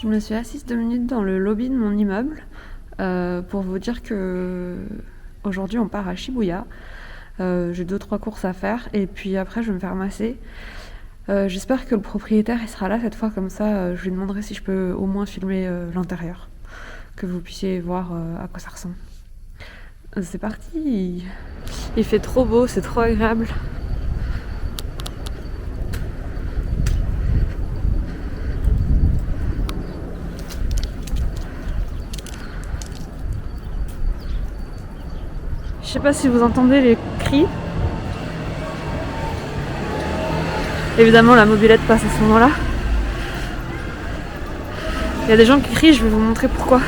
Je me suis assise 2 minutes dans le lobby de mon immeuble pour vous dire que aujourd'hui on part à Shibuya. J'ai 2-3 courses à faire et puis après je vais me faire masser. J'espère que le propriétaire il sera là cette fois, comme ça je lui demanderai si je peux au moins filmer l'intérieur, que vous puissiez voir à quoi ça ressemble. C'est parti. Il fait trop beau, c'est trop agréable. Je sais pas si vous entendez les cris. Évidemment la mobilette passe à ce moment-là. Il y a des gens qui crient, je vais vous montrer pourquoi.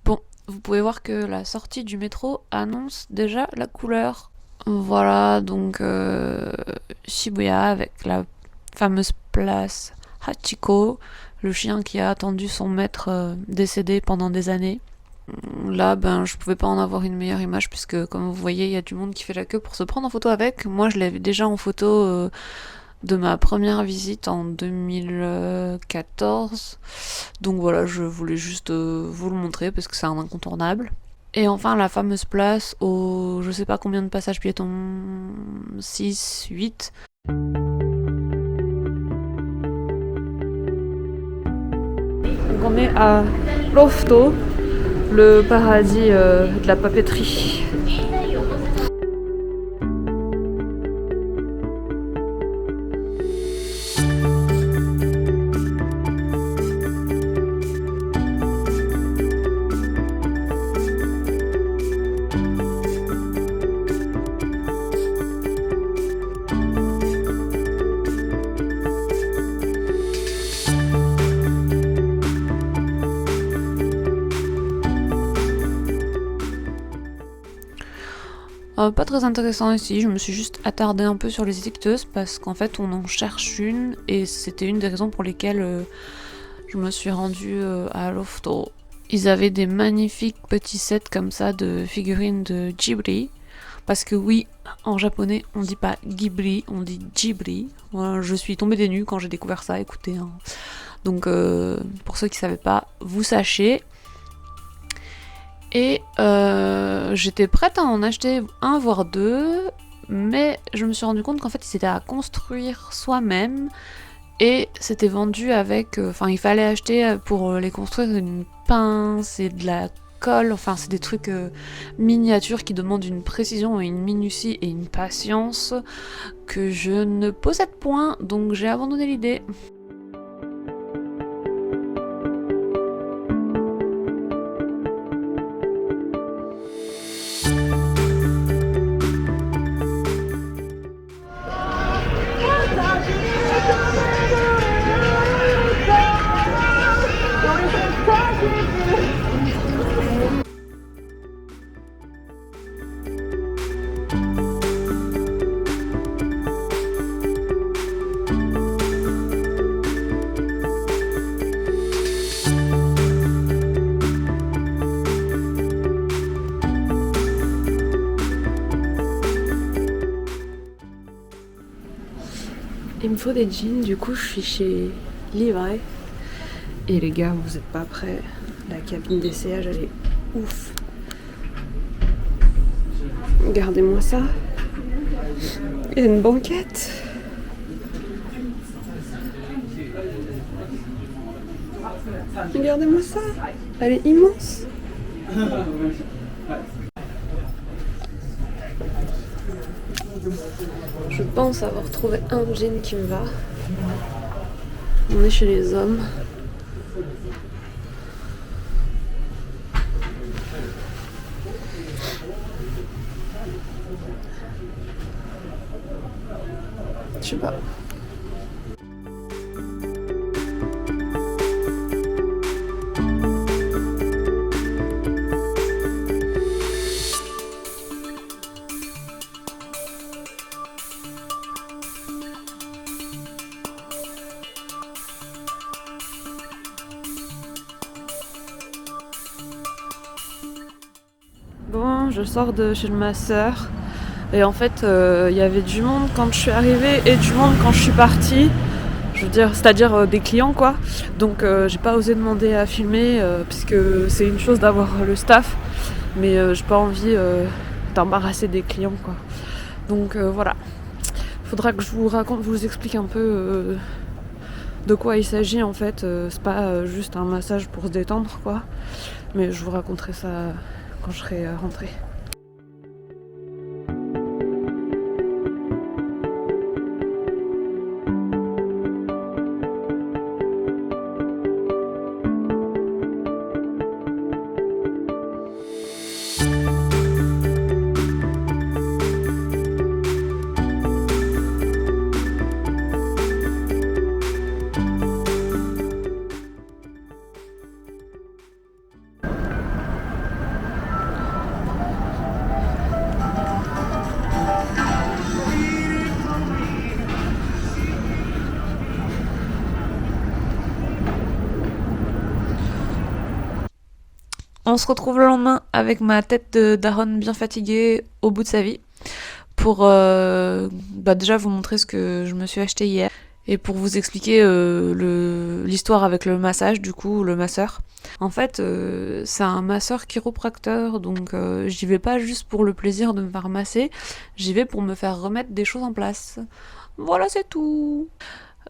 Bon, vous pouvez voir que la sortie du métro annonce déjà la couleur. Voilà, donc Shibuya avec la fameuse place Hachiko, le chien qui a attendu son maître décédé pendant des années. Là, je pouvais pas en avoir une meilleure image puisque, comme vous voyez, il y a du monde qui fait la queue pour se prendre en photo avec. Moi, je l'avais déjà en photo de ma première visite en 2014. Donc voilà, je voulais juste vous le montrer parce que c'est un incontournable. Et enfin, la fameuse place au je sais pas combien de passages piétons, 6, 8. Donc on est à Lofto, le paradis de la papeterie. Pas très intéressant ici, je me suis juste attardée un peu sur les étiqueteuses parce qu'en fait on en cherche une et c'était une des raisons pour lesquelles je me suis rendue à Lofto. Ils avaient des magnifiques petits sets comme ça de figurines de Ghibli, parce que oui, en japonais on dit pas Ghibli, on dit Ghibli. Moi, je suis tombée des nues quand j'ai découvert ça, écoutez. Hein. Donc pour ceux qui savaient pas, vous sachez. Et j'étais prête à en acheter un voire deux, mais je me suis rendu compte qu'en fait c'était à construire soi-même et c'était vendu avec, il fallait acheter pour les construire une pince et de la colle, enfin c'est des trucs miniatures qui demandent une précision et une minutie et une patience que je ne possède point, donc j'ai abandonné l'idée. Il me faut des jeans, du coup je suis chez Levi. Et les gars, vous êtes pas prêts. La cabine d'essayage, elle est ouf. Regardez-moi ça. Il y a une banquette. Regardez-moi ça. Elle est immense. Je pense avoir trouvé un jean qui me va. On est chez les hommes. Je sais pas. Bon, je sors de chez ma sœur. Et en fait, il y avait du monde quand je suis arrivée et du monde quand je suis partie. Je veux dire, c'est-à-dire des clients quoi. Donc j'ai pas osé demander à filmer puisque c'est une chose d'avoir le staff, mais j'ai pas envie d'embarrasser des clients quoi. Donc voilà. Faudra que je vous explique un peu de quoi il s'agit en fait. C'est pas juste un massage pour se détendre quoi. Mais je vous raconterai ça quand je serai rentrée. On se retrouve le lendemain avec ma tête de daronne bien fatiguée au bout de sa vie pour déjà vous montrer ce que je me suis acheté hier et pour vous expliquer l'histoire avec le massage, du coup, le masseur. En fait, c'est un masseur chiropracteur, donc j'y vais pas juste pour le plaisir de me faire masser, j'y vais pour me faire remettre des choses en place. Voilà, c'est tout.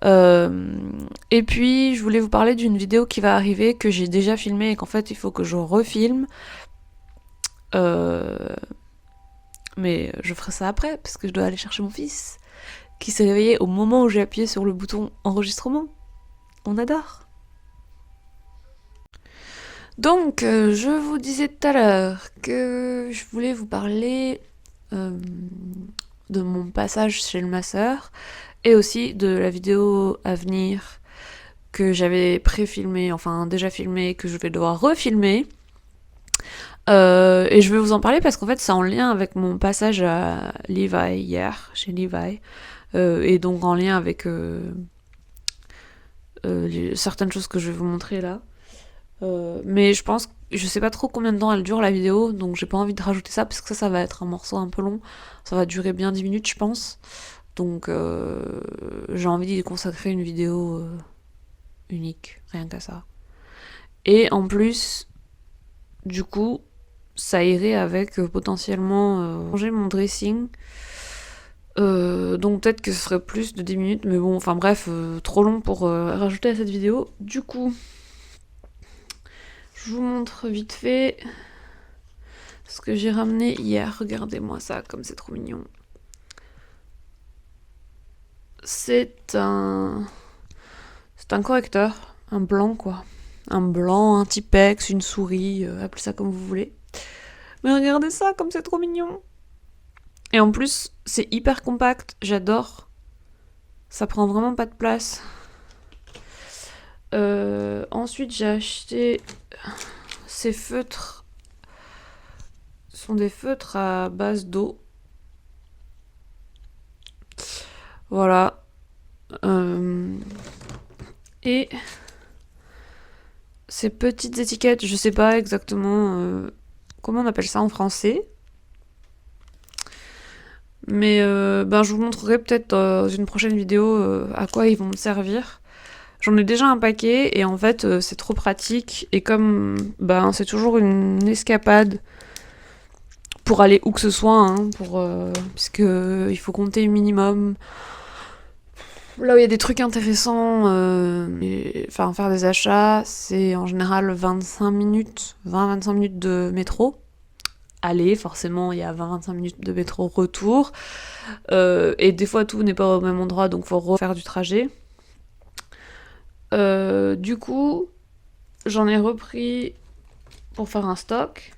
Et puis je voulais vous parler d'une vidéo qui va arriver, que j'ai déjà filmée et qu'en fait il faut que je refilme. Mais je ferai ça après parce que je dois aller chercher mon fils qui s'est réveillé au moment où j'ai appuyé sur le bouton enregistrement. On adore. Donc je vous disais tout à l'heure que je voulais vous parler de mon passage chez le masseur et aussi de la vidéo à venir que j'avais pré-filmée, enfin déjà filmée, que je vais devoir refilmer. Et je vais vous en parler parce qu'en fait c'est en lien avec mon passage à Levi hier, chez Levi, et donc en lien avec certaines choses que je vais vous montrer là. Mais je sais pas trop combien de temps elle dure la vidéo, donc j'ai pas envie de rajouter ça parce que ça va être un morceau un peu long. Ça va durer bien 10 minutes je pense. Donc j'ai envie d'y consacrer une vidéo unique, rien qu'à ça. Et en plus, du coup, ça irait avec potentiellement changer mon dressing. Donc peut-être que ce serait plus de 10 minutes, mais bon, enfin bref, trop long pour rajouter à cette vidéo. Du coup, je vous montre vite fait ce que j'ai ramené hier. Regardez-moi ça, comme c'est trop mignon. C'est un correcteur, un blanc quoi. Un blanc, un Tipex, une souris, appelez ça comme vous voulez. Mais regardez ça, comme c'est trop mignon. Et en plus, c'est hyper compact, j'adore. Ça prend vraiment pas de place. Ensuite, j'ai acheté ces feutres. Ce sont des feutres à base d'eau. Voilà. Et ces petites étiquettes, je sais pas exactement comment on appelle ça en français. Mais je vous montrerai peut-être dans une prochaine vidéo à quoi ils vont me servir. J'en ai déjà un paquet et en fait c'est trop pratique et comme c'est toujours une escapade pour aller où que ce soit, hein, puisque il faut compter minimum là où il y a des trucs intéressants, faire des achats, c'est en général 25 minutes, 20-25 minutes de métro. Aller, forcément il y a 20-25 minutes de métro retour, et des fois tout n'est pas au même endroit donc faut refaire du trajet. Du coup, j'en ai repris pour faire un stock.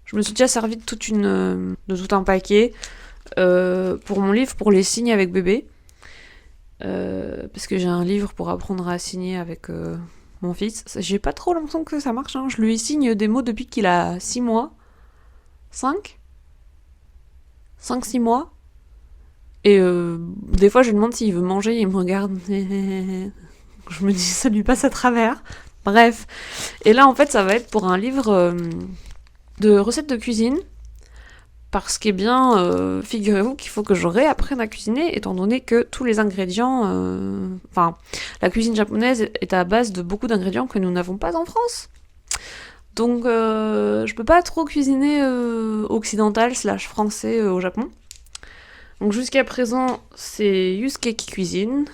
Je me suis déjà servi de tout un paquet pour mon livre, pour les signes avec bébé. Parce que j'ai un livre pour apprendre à signer avec mon fils. J'ai pas trop l'impression que ça marche, hein. Je lui signe des mots depuis qu'il a 6 mois. 5-6 mois. Et des fois, je lui demande s'il veut manger, il me regarde. Je me dis, ça lui passe à travers. Bref. Et là, en fait, ça va être pour un livre de recettes de cuisine. Parce que, figurez-vous qu'il faut que je réapprenne à cuisiner, étant donné que tous les ingrédients... la cuisine japonaise est à base de beaucoup d'ingrédients que nous n'avons pas en France. Donc, je peux pas trop cuisiner occidental / français au Japon. Donc, jusqu'à présent, c'est Yusuke qui cuisine.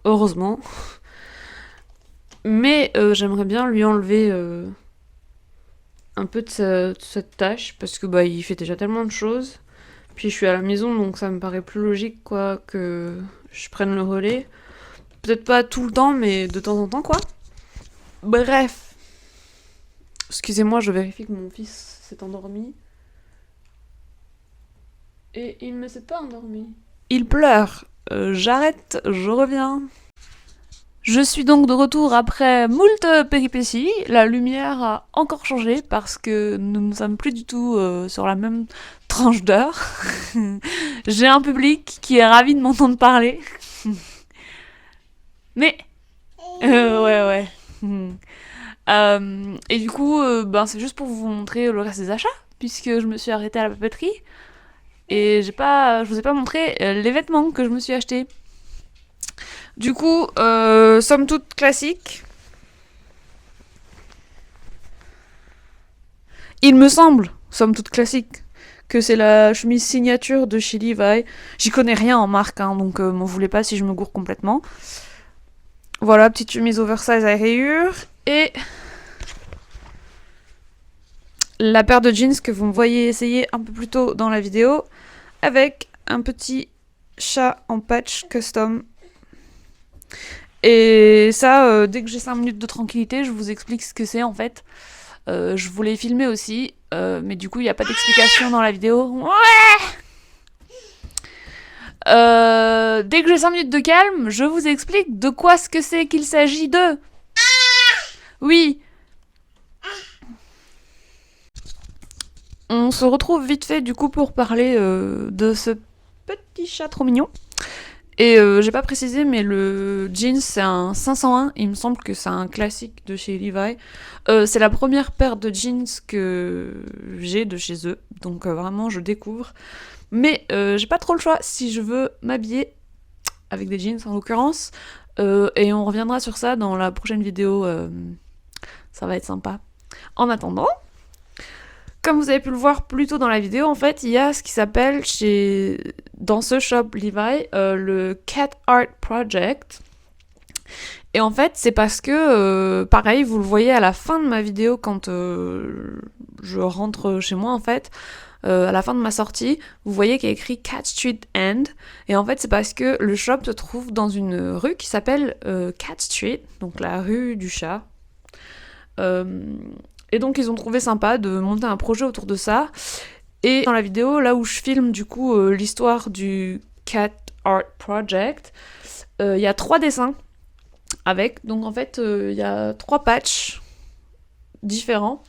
Heureusement. Mais j'aimerais bien lui enlever un peu de cette tâche, parce que il fait déjà tellement de choses. Puis je suis à la maison, donc ça me paraît plus logique que je prenne le relais. Peut-être pas tout le temps, mais de temps en temps, quoi. Bref. Excusez-moi, je vérifie que mon fils s'est endormi. Et il ne s'est pas endormi. Il pleure. J'arrête, je reviens. Je suis donc de retour après moult péripéties. La lumière a encore changé parce que nous ne sommes plus du tout sur la même tranche d'heure. J'ai un public qui est ravi de m'entendre parler. Mais... ouais. Et du coup, c'est juste pour vous montrer le reste des achats, puisque je me suis arrêtée à la papeterie. Et je vous ai pas montré les vêtements que je me suis achetés. Du coup, somme toute classique. Il me semble, somme toute classique, que c'est la chemise signature de chez Levi. J'y connais rien en marque, hein, donc m'en voulez pas si je me gourre complètement. Voilà, petite chemise oversize à rayures. Et la paire de jeans que vous me voyez essayer un peu plus tôt dans la vidéo, avec un petit chat en patch custom. Et ça, dès que j'ai 5 minutes de tranquillité, je vous explique ce que c'est en fait. Je voulais filmer aussi, mais du coup il n'y a pas d'explication dans la vidéo. Ouais. Dès que j'ai 5 minutes de calme, je vous explique de quoi ce que c'est qu'il s'agit de. Oui. On se retrouve vite fait du coup pour parler de ce petit chat trop mignon. Et j'ai pas précisé, mais le jeans c'est un 501, il me semble que c'est un classique de chez Levi. C'est la première paire de jeans que j'ai de chez eux, donc vraiment je découvre. Mais j'ai pas trop le choix si je veux m'habiller avec des jeans en l'occurrence. Et on reviendra sur ça dans la prochaine vidéo, ça va être sympa. En attendant, comme vous avez pu le voir plus tôt dans la vidéo, en fait, il y a ce qui s'appelle dans ce shop Levi, le Cat Art Project. Et en fait, c'est parce que, pareil, vous le voyez à la fin de ma vidéo quand je rentre chez moi, en fait, à la fin de ma sortie, vous voyez qu'il y a écrit Cat Street End. Et en fait, c'est parce que le shop se trouve dans une rue qui s'appelle Cat Street, donc la rue du chat. Et donc ils ont trouvé sympa de monter un projet autour de ça. Et dans la vidéo, là où je filme du coup l'histoire du Cat Art Project, il y a 3 dessins avec. Donc en fait, il y a 3 patchs différents.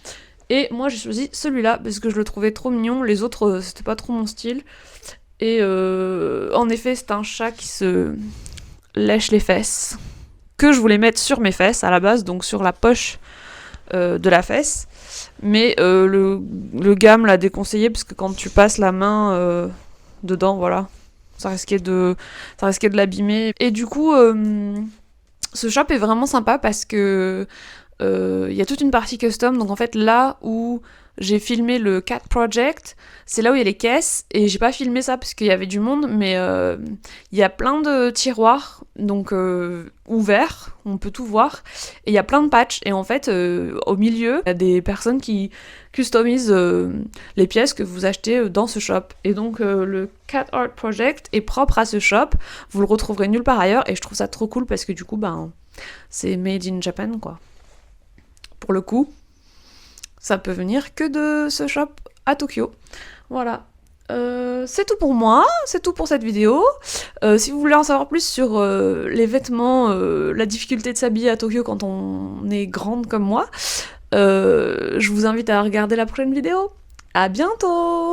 Et moi j'ai choisi celui-là parce que je le trouvais trop mignon. Les autres, c'était pas trop mon style. Et en effet, c'est un chat qui se lèche les fesses. Que je voulais mettre sur mes fesses à la base, donc sur la poche de la fesse, mais le gars me l'a déconseillé parce que quand tu passes la main dedans, voilà, ça risquait de l'abîmer. Et du coup, Ce shop est vraiment sympa parce que il y a toute une partie custom, donc en fait là où j'ai filmé le Cat Project, c'est là où il y a les caisses, et j'ai pas filmé ça parce qu'il y avait du monde, mais il y a plein de tiroirs, donc ouverts, on peut tout voir, et il y a plein de patchs, et en fait au milieu, il y a des personnes qui customisent les pièces que vous achetez dans ce shop, et donc le Cat Art Project est propre à ce shop, vous le retrouverez nulle part ailleurs, et je trouve ça trop cool parce que du coup, ben, c'est made in Japan, quoi. Pour le coup, ça peut venir que de ce shop à Tokyo. Voilà. C'est tout pour moi, c'est tout pour cette vidéo. Si vous voulez en savoir plus sur les vêtements, la difficulté de s'habiller à Tokyo quand on est grande comme moi, je vous invite à regarder la prochaine vidéo. À bientôt!